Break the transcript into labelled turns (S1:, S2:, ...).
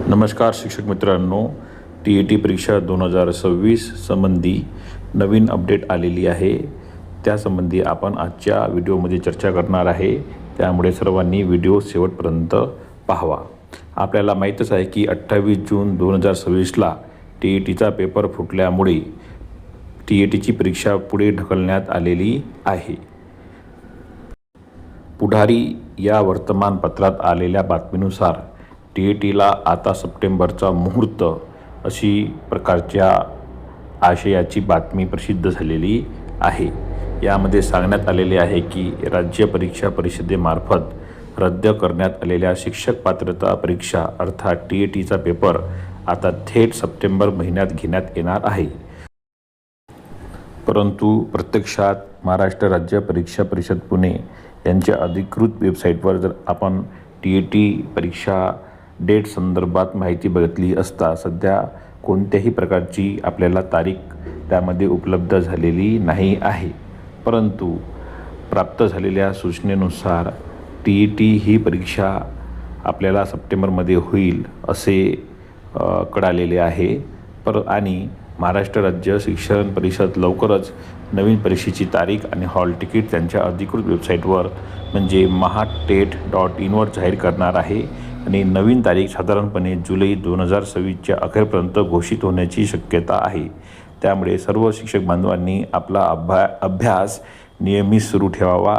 S1: नमस्कार शिक्षक मित्रांनो, TET परीक्षा 2026 संबंधी नवीन अपडेट आलेली आहे. त्यासंबंधी आपण आजच्या व्हिडिओमध्ये चर्चा करणार आहे. त्यामुळे सर्वांनी व्हिडिओ शेवटपर्यंत पाहावा. आपल्याला माहीतच आहे की 28 जून 2026ला TETचा पेपर फुटल्यामुळे TETची परीक्षा पुढे ढकलण्यात आलेली आहे. पुढारी या वर्तमानपत्रात आलेल्या बातमीनुसार TETला आता सप्टेंबरचा मुहूर्त अशी प्रकारच्या आशयाची बातमी प्रसिद्ध झालेली आहे. यामध्ये सांगण्यात आलेले आहे की राज्य परीक्षा परिषदेमार्फत रद्द करण्यात आलेल्या शिक्षक पात्रता परीक्षा अर्थात TETचा पेपर आता थेट सप्टेंबर महिन्यात घेण्यात येणार आहे. परंतु प्रत्यक्षात महाराष्ट्र राज्य परीक्षा परिषद पुणे यांच्या अधिकृत वेबसाईटवर जर आपण TET परीक्षा डेट संदर्भात माहिती बघितली असता सध्या कोणत्याही प्रकारची आपल्याला तारीख त्यामध्ये उपलब्ध झालेली नाही आहे. परंतु प्राप्त झालेल्या सूचनेनुसार TET ही परीक्षा आपल्याला सप्टेंबरमध्ये होईल असे कळालेले आहे. आणि महाराष्ट्र राज्य शिक्षण परिषद लवकरच नवीन परीक्षेची तारीख आणि हॉल तिकीट त्यांच्या अधिकृत वेबसाईटवर म्हणजे mahatet.in वर जाहीर करणार आहे. आणि नवीन तारीख साधारणपणे जुलै 2026च्या अखेरपर्यंत घोषित होण्याची शक्यता आहे. त्यामुळे सर्व शिक्षक बांधवांनी आपला अभ्यास नियमित सुरू ठेवावा.